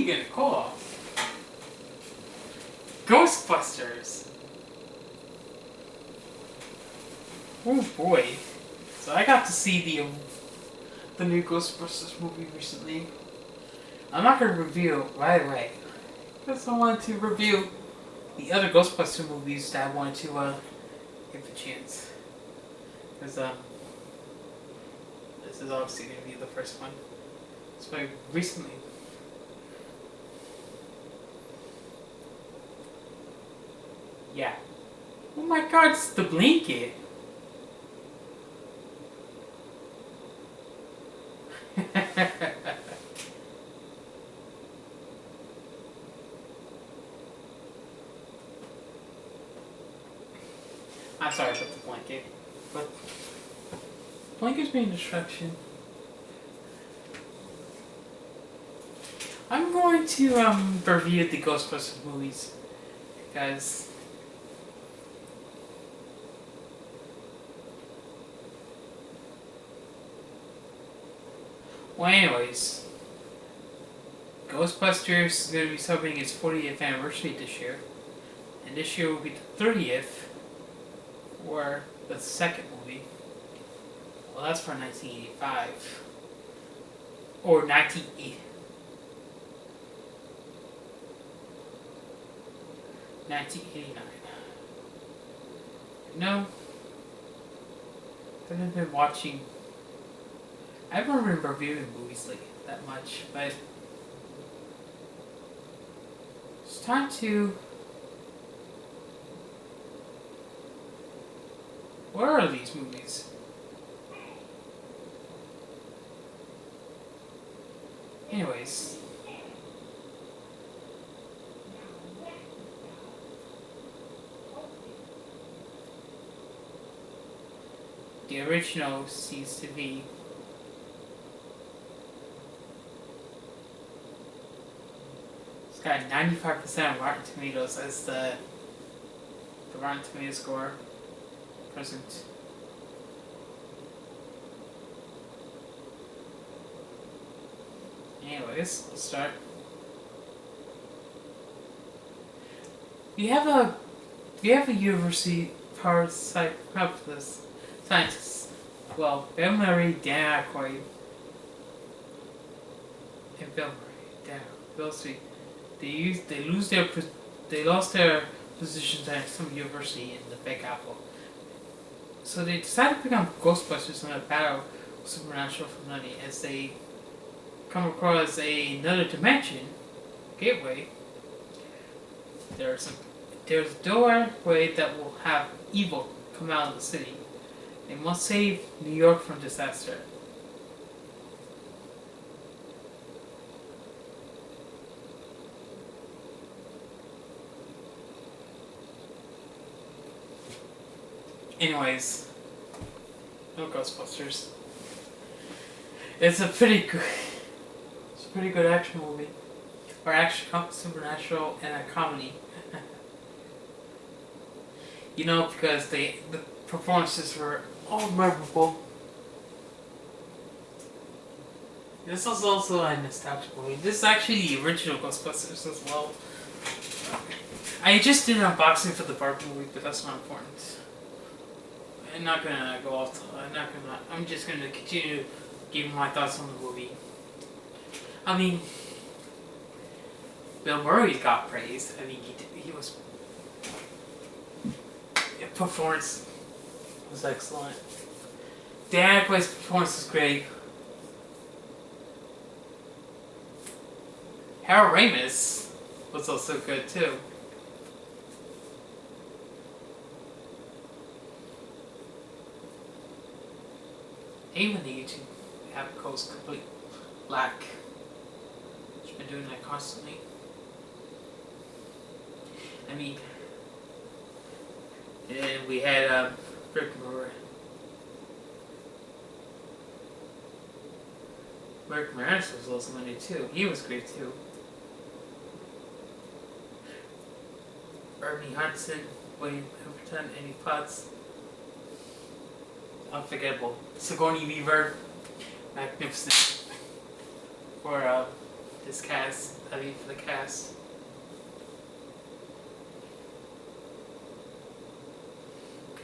Speaking of cool, Ghostbusters. Oh boy! So I got to see the new Ghostbusters movie recently. I'm not gonna review it right away because I wanted to review the other Ghostbuster movies that I wanted to give a chance. Because this is obviously gonna be the first one. So I recently. Yeah. Oh my God! It's the blanket. I'm sorry about the blanket, but blanket's being a distraction. I'm going to review the Ghostbusters movies because anyways, Ghostbusters is going to be celebrating its 40th anniversary this year, and this year will be the 30th for the second movie. Well, that's for 1985 or 1980. 1989. No, I haven't been watching. I haven't been reviewing movies like that much, but it's time to. What are these movies? Anyways. The original seems to be it's got 95% of Rotten Tomatoes as the Rotten Tomatoes score present. Anyways, let's start. We have a university powered scientists. Well, Bill Murray, Dan Aykroyd, and Bill Murray, Bill Street. They lost their positions at some university in the Big Apple. So they decided to become Ghostbusters in a battle with supernatural phenomena as they come across another dimension, gateway. There's a doorway that will have evil come out of the city. They must save New York from disaster. Anyways, no Ghostbusters. It's a pretty good action movie, or action supernatural and a comedy. Because the performances were all memorable. This is also a nostalgic movie. This is actually the original Ghostbusters as well. I just did an unboxing for the Barbie movie, but that's not important. I'm not gonna go off. I'm just gonna continue giving my thoughts on the movie. I mean, Bill Murray got praised. I mean, he was. His performance was excellent. Dan Aykroyd's performance was great. Harold Ramis was also good too. Even the YouTube app goes complete black. It's been doing that constantly. I mean, and we had Rick Moranis was also in it too. He was great too. Ernie Hudson, William Pemberton, Annie Potts. Unforgettable. Sigourney Weaver, magnificent. For this cast, I mean for the cast.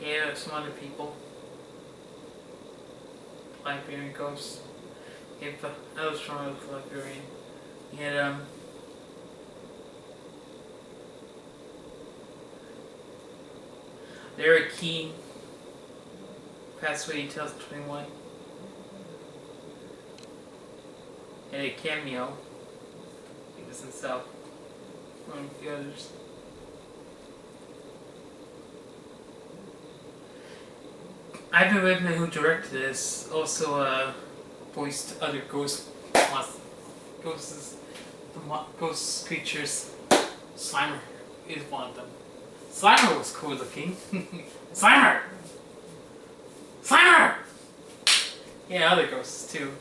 Yeah, some other people. Liberian Ghost. Yeah, but that was from the Liberian. He had Larry King passed away in 2021. Had a cameo. He was himself. One of the others. Ivan Reitman, who directed this, also voiced other ghost creatures. Slimer is one of them. Slimer was cool looking. Slimer! Slimer! Yeah, other ghosts too.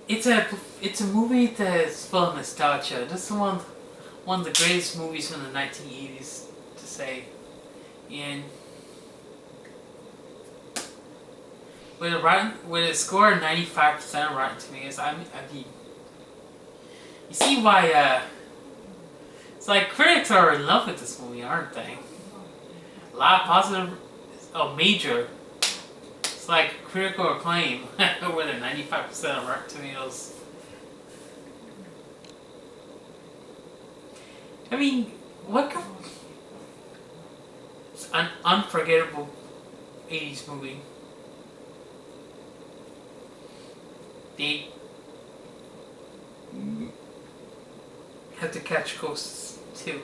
It's a movie that's full of nostalgia. This is one of the greatest movies from the 1980s to say. And with a score of 95% of Rotten Tomatoes, I mean, you see why it's like critics are in love with this movie, aren't they? A lot of positive, major. It's like critical acclaim with a 95% of Rotten Tomatoes. I mean, what could... It's an unforgettable 80s movie. They have to catch ghosts too.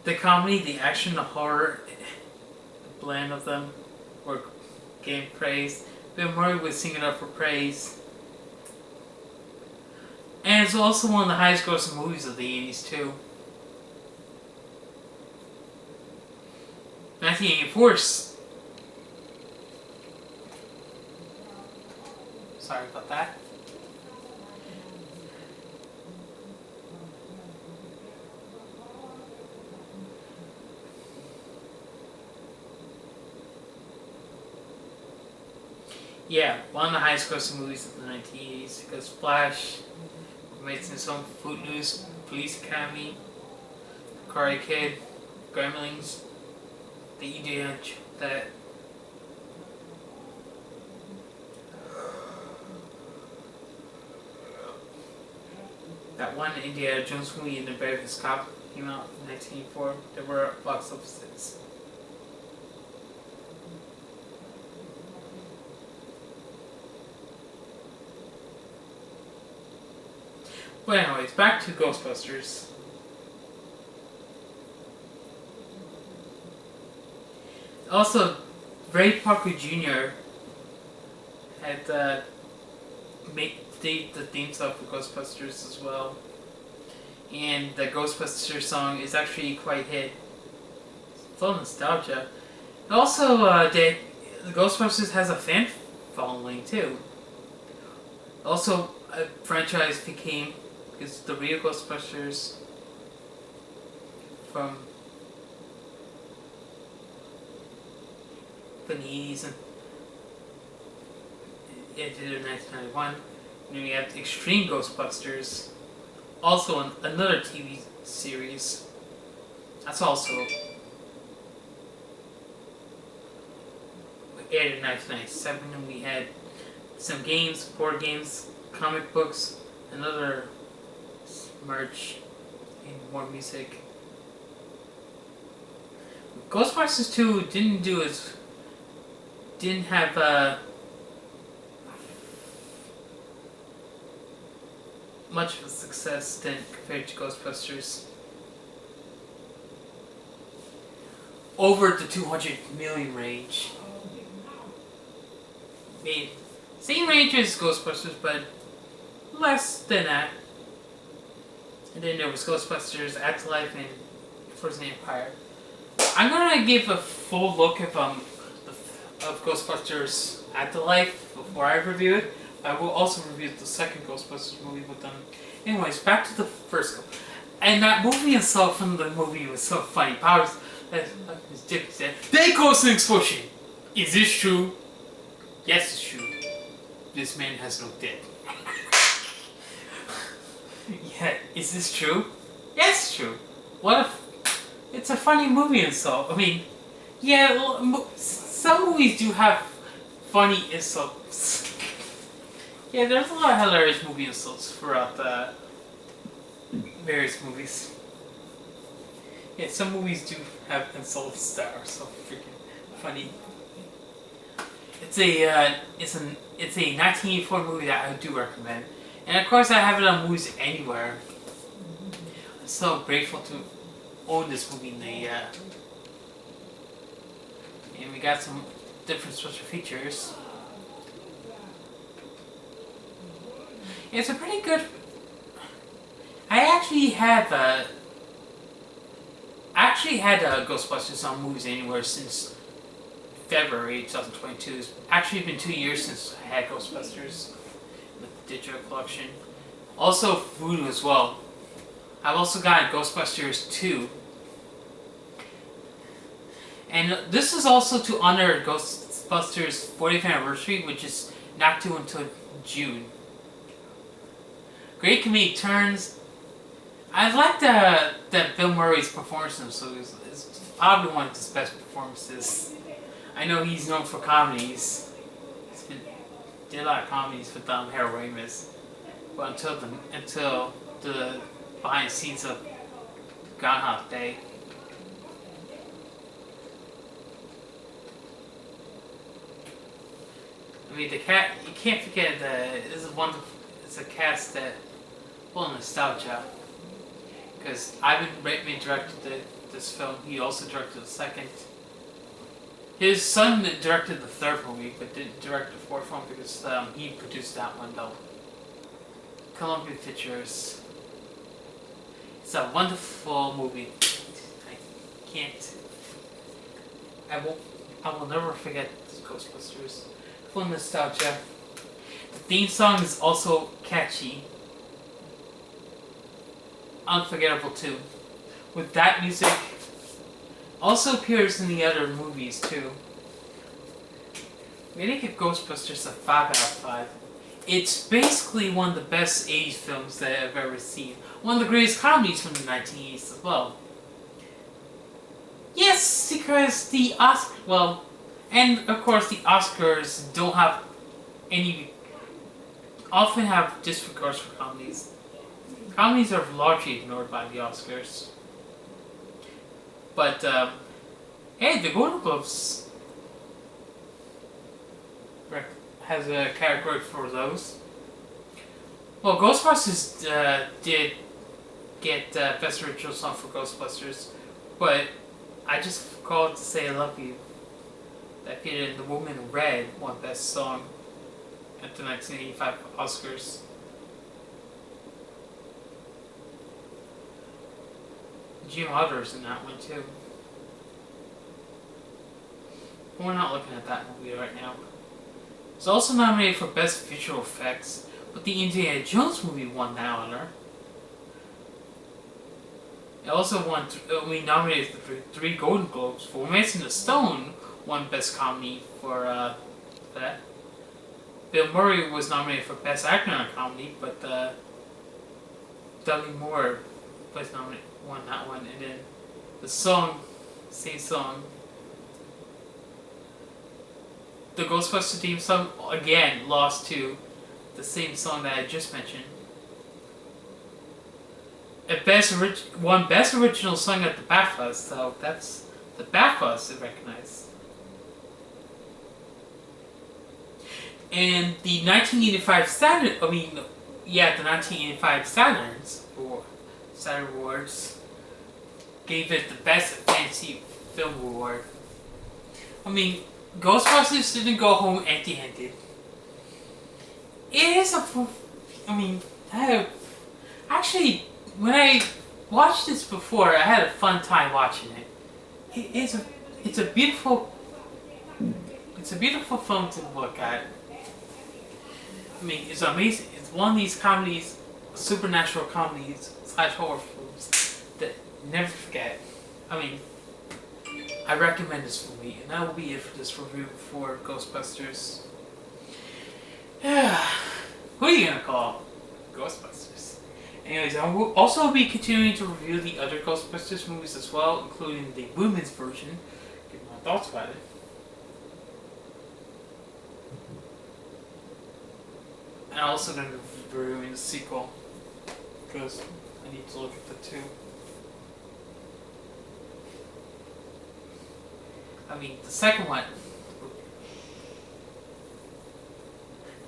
The comedy, the action, the horror, the blend of them were getting praise. Bill Murray was singing up for praise. And it's also one of the highest grossing movies of the 80s too. 1984. Sorry about that. Yeah, one of the highest grossing movies of the 1980s because Flash, Mates in Some, Footloose, Police Academy, Karate Kid, Gremlins, The Indiana that one Indiana Jones movie in the Beverly Cop came out in 1984. There were box office hits. But anyways, back to Ghostbusters. Also, Ray Parker Jr. had made the theme song for Ghostbusters as well. And the Ghostbusters song is actually quite hit. It's full of nostalgia. And also, the Ghostbusters has a fan following too. Also, a franchise became... Because the real Ghostbusters from the 80s and ended in 1991. And then we have Extreme Ghostbusters, also another TV series. That's also aired in 1997, and we had some games, board games, comic books, another merch, and more music. Ghostbusters 2 didn't have much of a success then compared to Ghostbusters. Over the 200 million range. Made same range as Ghostbusters, but less than that. And then there was Ghostbusters Afterlife and Frozen Empire. I'm gonna give a full look of Ghostbusters Afterlife before I review it. I will also review the second Ghostbusters movie with them. Anyways, back to the first one. And that movie itself from the movie was so funny. Powers, his dick said, "There goes an explosion." Is this true? Yes, it's true. This man has no dick. Yeah, is this true? Yes, it's true. What if it's a funny movie insult? I mean, yeah, some movies do have funny insults. Yeah, there's a lot of hilarious movie insults throughout the various movies. Yeah, some movies do have insults that are so freaking funny. It's a 1984 movie that I do recommend, and of course I have it on Movies Anywhere. I'm so grateful to own this movie in the and we got some different special features. It's a pretty good. I actually had Ghostbusters on Movies Anywhere since February 2022. It's actually been 2 years since I had Ghostbusters in the digital collection. Also Voodoo as well. I've also got Ghostbusters 2. And this is also to honor Ghostbusters 40th anniversary, which is not due until June. Great comedic turns. I like that Bill Murray's performance in this movie. It's probably one of his best performances. I know he's known for comedies. Did a lot of comedies with Harold Ramis, but until the behind the scenes of Groundhog Day. I mean, you can't forget that it's a cast that full of nostalgia. Because Ivan Reitman directed this film. He also directed the second. His son directed the third movie, but didn't direct the fourth one because he produced that one though. Columbia Pictures. It's a wonderful movie. I will never forget Ghostbusters. Full nostalgia. The theme song is also catchy. Unforgettable too. With that music, also appears in the other movies too. We didn't give Ghostbusters a 5 out of 5. It's basically one of the best 80s films that I've ever seen. One of the greatest comedies from the 1980s as well. Yes, because the and of course the Oscars don't have often have disregards for comedies. Comedies are largely ignored by the Oscars. But, hey, the Golden Globes has a category for those. Well, Ghostbusters did get Best Original Song for Ghostbusters, but I just called to say I love you. That appeared in The Woman in Red won Best Song at the 1985 Oscars. Gene Wilder's in that one too. We're not looking at that movie right now. It's also nominated for Best Visual Effects, but the Indiana Jones movie won that honor. It also nominated for 3 Golden Globes. For Romancing the Stone won Best Comedy for that. Bill Murray was nominated for Best Actor in a Comedy, but Dudley Moore was nominated. Won that one, and then the same song, the Ghostbusters theme song again lost to the same song that I just mentioned. Won Best Original Song at the BAFTA, so that's the BAFTA to recognize. And the 1985 Saturn Awards gave it the Best Fantasy Film Award. I mean, Ghostbusters didn't go home empty-handed. It is actually, when I watched this before, I had a fun time watching it. It's a beautiful film to look at. mean, it's amazing. It's one of these comedies, supernatural comedies / horror films that you never forget. I mean, I recommend this movie, and that will be it for this review for Ghostbusters. Yeah, who are you gonna call? Ghostbusters. Anyways, I will also be continuing to review the other Ghostbusters movies as well, including the women's version. Give my thoughts about it. And I'm also going to be reviewing the sequel, because I need to look at the two. I mean, the second one,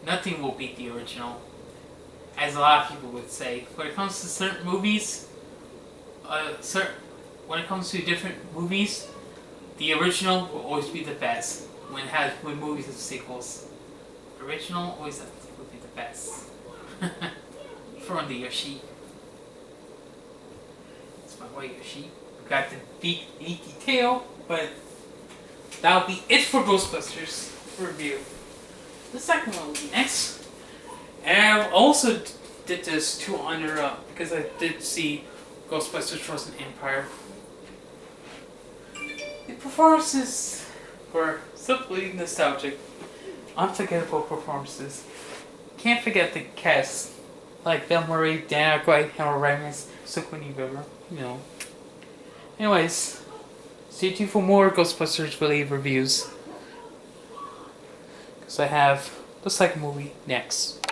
nothing will beat the original, as a lot of people would say. When it comes to certain movies, when it comes to different movies, the original will always be the best. When movies have sequels, original always will be the best. From the Yoshi. It's my boy Yoshi. We got the big leaky tail, but that'll be it for Ghostbusters review. The second one will be next. And I also did this to honor because I did see Ghostbusters Frozen Empire. The performances were simply nostalgic, unforgettable performances. Can't forget the cast, like Bill Murray, Dan Aykroyd, Harold Ramis, Sigourney Weaver, you know. Anyways, stay tuned for more Ghostbusters related reviews, because I have the second movie next.